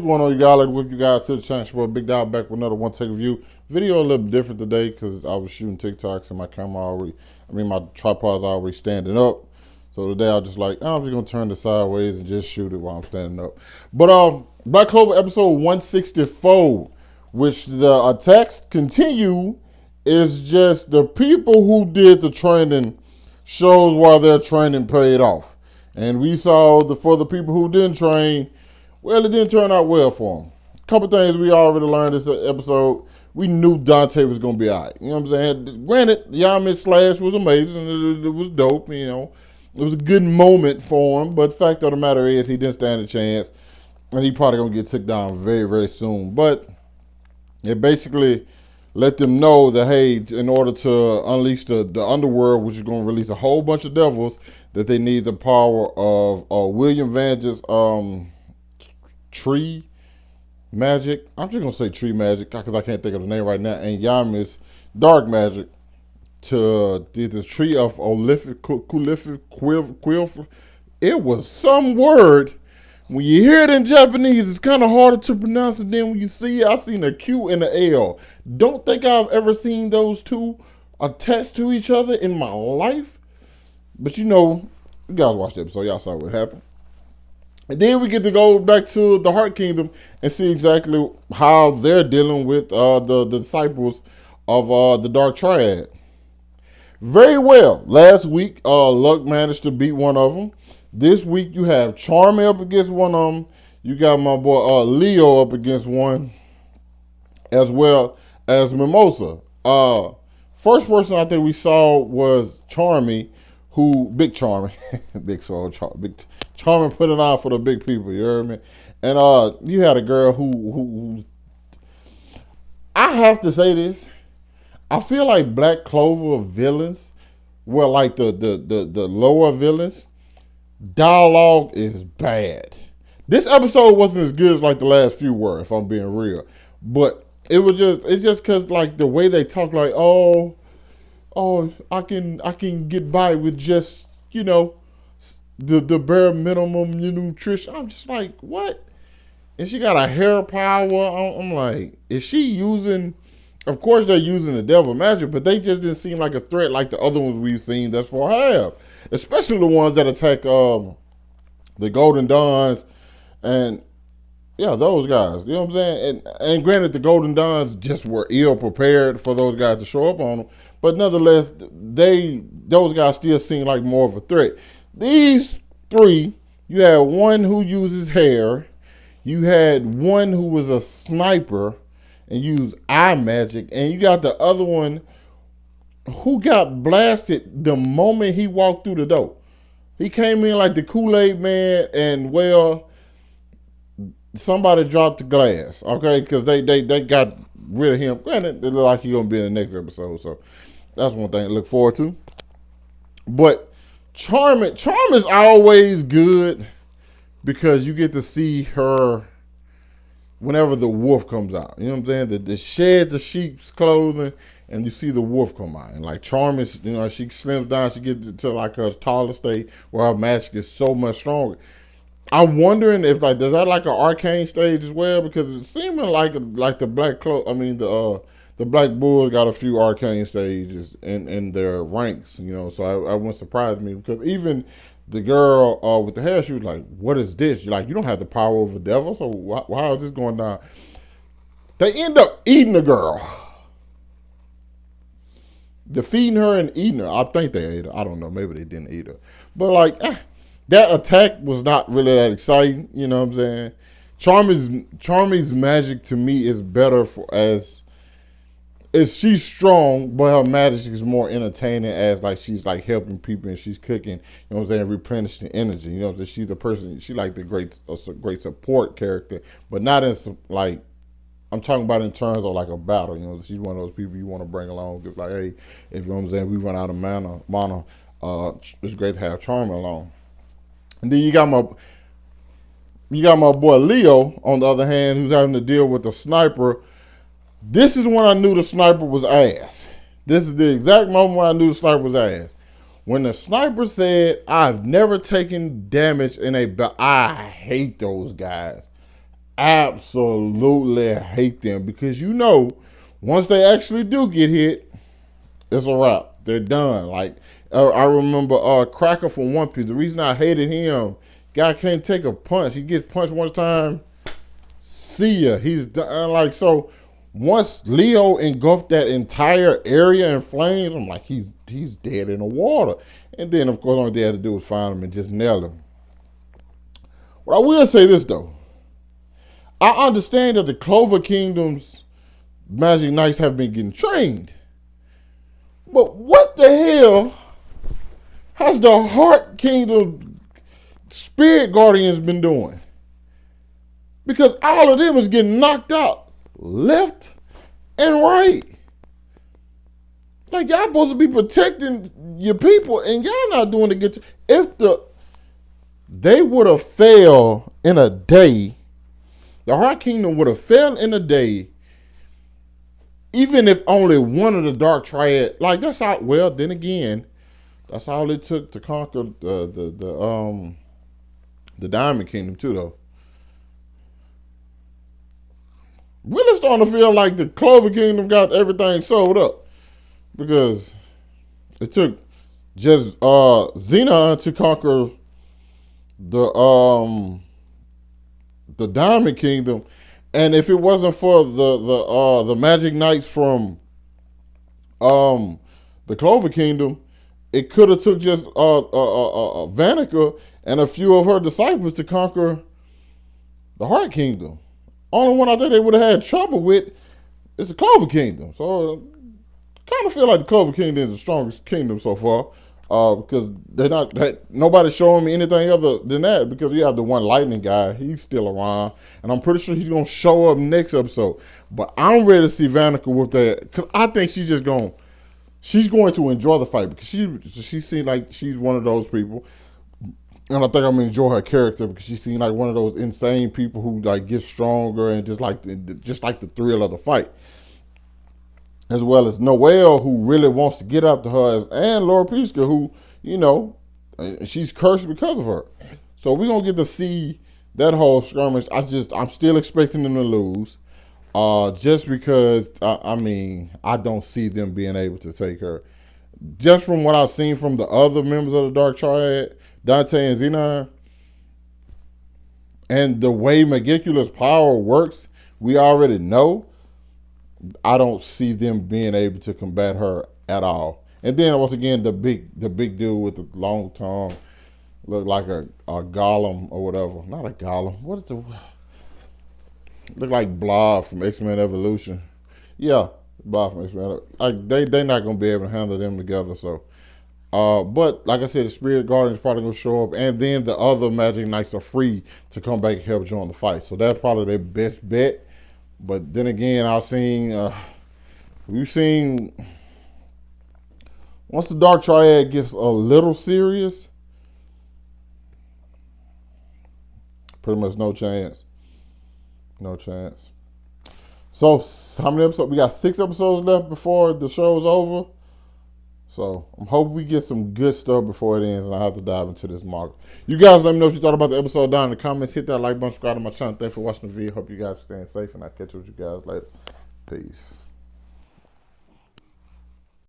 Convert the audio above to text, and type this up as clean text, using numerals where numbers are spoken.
What's going on, you guys? Like, welcome you guys to the channel. It's your boy Big Dog back with another one take review. Video a little different today because I was shooting TikToks and my camera my tripod's already standing up. So today I was just like, I'm just gonna turn this sideways and just shoot it while I'm standing up. But Black Clover episode 164, which the attacks continue, is just the people who did the training shows why their training paid off. And we saw for the people who didn't train, well, it didn't turn out well for him. A couple things we already learned this episode. We knew Dante was going to be all right. You know what I'm saying? Granted, Yamis Slash was amazing. It was dope, you know. It was a good moment for him. But the fact of the matter is he didn't stand a chance. And he probably going to get took down very, very soon. But it basically let them know that, hey, in order to unleash the underworld, which is going to release a whole bunch of devils, that they need the power of William Vange's tree magic. I'm just gonna say tree magic because I can't think of the name right now. And Yami's dark magic to the tree of Quilf. It was some word. When you hear it in Japanese, it's kind of harder to pronounce it than when you see it. I seen a Q and a L. Don't think I've ever seen those two attached to each other in my life. But you know, you guys watched the episode, y'all saw what happened. And then we get to go back to the Heart Kingdom and see exactly how they're dealing with the disciples of the Dark Triad. Very well. Last week, Luck managed to beat one of them. This week, you have Charmy up against one of them. You got my boy Leo up against one, as well as Mimosa. First person I think we saw was Charmy, Big Charmy, Big Charmy put it on for the big people, you heard me? And you had a girl who I have to say this. I feel like Black Clover villains were like the lower villains. Dialogue is bad. This episode wasn't as good as like the last few were, if I'm being real. But it's just cause like the way they talk, like, oh, I can get by with just, you know, the bare minimum, nutrition. I'm just like, what? And she got a hair power. I'm like, is she using? Of course they're using the devil magic, but they just didn't seem like a threat like the other ones we've seen thus far have. Especially the ones that attack the Golden Dawns and yeah, those guys. You know what I'm saying? And granted, the Golden Dawns just were ill prepared for those guys to show up on them. But nonetheless, those guys still seem like more of a threat. These three, you had one who uses hair, you had one who was a sniper and used eye magic, and you got the other one who got blasted the moment he walked through the door. He came in like the Kool-Aid man, and well, somebody dropped the glass, okay? Because they got rid of him. Granted, it look like he's gonna be in the next episode, so that's one thing to look forward to. But Charm is always good because you get to see her whenever the wolf comes out. You know what I'm saying? The shed the sheep's clothing and you see the wolf come out. And like Charm is, you know, she slims down, she gets to like her taller state where her magic is so much stronger. I'm wondering if like does that like an arcane stage as well, because it seeming like the the Black Bulls got a few arcane stages in their ranks, you know. So I wouldn't surprise me, because even the girl with the hair, she was like, "What is this?" You're like, you don't have the power of the devil, so why is this going down? They end up eating the girl, defeating her and eating her. I think they ate her. I don't know. Maybe they didn't eat her, but like. That attack was not really that exciting, you know what I'm saying? Charmy's magic to me is better as she's strong, but her magic is more entertaining as like she's like helping people and she's cooking, you know what I'm saying, replenishing energy. You know what I'm saying? She's the person, she like the great support character, but not in like, I'm talking about in terms of like a battle. You know, she's one of those people you want to bring along. It's like, hey, if you know what I'm saying, we run out of mana, it's great to have Charmy along. And then you got my boy Leo, on the other hand, who's having to deal with the sniper. This is when I knew the sniper was ass. This is the exact moment when I knew the sniper was ass. When the sniper said, "I've never taken damage in a battle." I hate those guys. absolutely hate them because once they actually do get hit, it's a wrap. They're done. Like I remember Cracker from One Piece. The reason I hated him, guy can't take a punch. He gets punched one time. See ya. He's done. Like so. Once Leo engulfed that entire area in flames, I'm like, he's dead in the water. And then, of course, all they had to do was find him and just nail him. But I will say this, though. I understand that the Clover Kingdom's Magic Knights have been getting trained. But what the hell has the Heart Kingdom Spirit Guardians been doing? Because all of them is getting knocked out left and right. Like y'all supposed to be protecting your people, and y'all not doing the good. If they would have failed in a day, the Heart Kingdom would have failed in a day. Even if only one of the Dark Triad, like that's all. Well, then again, that's all it took to conquer the Diamond Kingdom too, though. Really starting to feel like the Clover Kingdom got everything sold up because it took just Xenon to conquer the Diamond Kingdom, and if it wasn't for the Magic Knights from the Clover Kingdom, it could have took just Vanica and a few of her disciples to conquer the Heart Kingdom. Only one I think they would have had trouble with is the Clover Kingdom. So I kind of feel like the Clover Kingdom is the strongest kingdom so far. Because nobody's showing me anything other than that. Because you have the one lightning guy, he's still around, and I'm pretty sure he's gonna show up next episode. But I'm ready to see Vanica with that because I think she's going to enjoy the fight because she seems like she's one of those people. And I think I'm gonna enjoy her character because she seems like one of those insane people who like get stronger and just like the thrill of the fight. As well as Noelle, who really wants to get after her, and Laura Pisca, who she's cursed because of her. So we're gonna get to see that whole skirmish. I'm still expecting them to lose, just because I don't see them being able to take her. Just from what I've seen from the other members of the Dark Triad, Dante and Xenon, and the way Magicula's power works, we already know. I don't see them being able to combat her at all. And then once again, the big dude with the long tongue, look like a golem or whatever. Not a golem. What is the? Look like Blob from X-Men Evolution. Yeah, Blob from X-Men. Like they not gonna be able to handle them together. So, but like I said, the Spirit Guardian is probably gonna show up, and then the other Magic Knights are free to come back and help join the fight. So that's probably their best bet. But then again, we've seen once the Dark Triad gets a little serious, pretty much no chance. No chance. So how many episodes? We got 6 episodes left before the show's over. So I'm hoping we get some good stuff before it ends, and I have to dive into this market. You guys let me know what you thought about the episode down in the comments. Hit that like button, subscribe to my channel. Thanks for watching the video. Hope you guys staying safe, and I'll catch you with you guys later. Peace.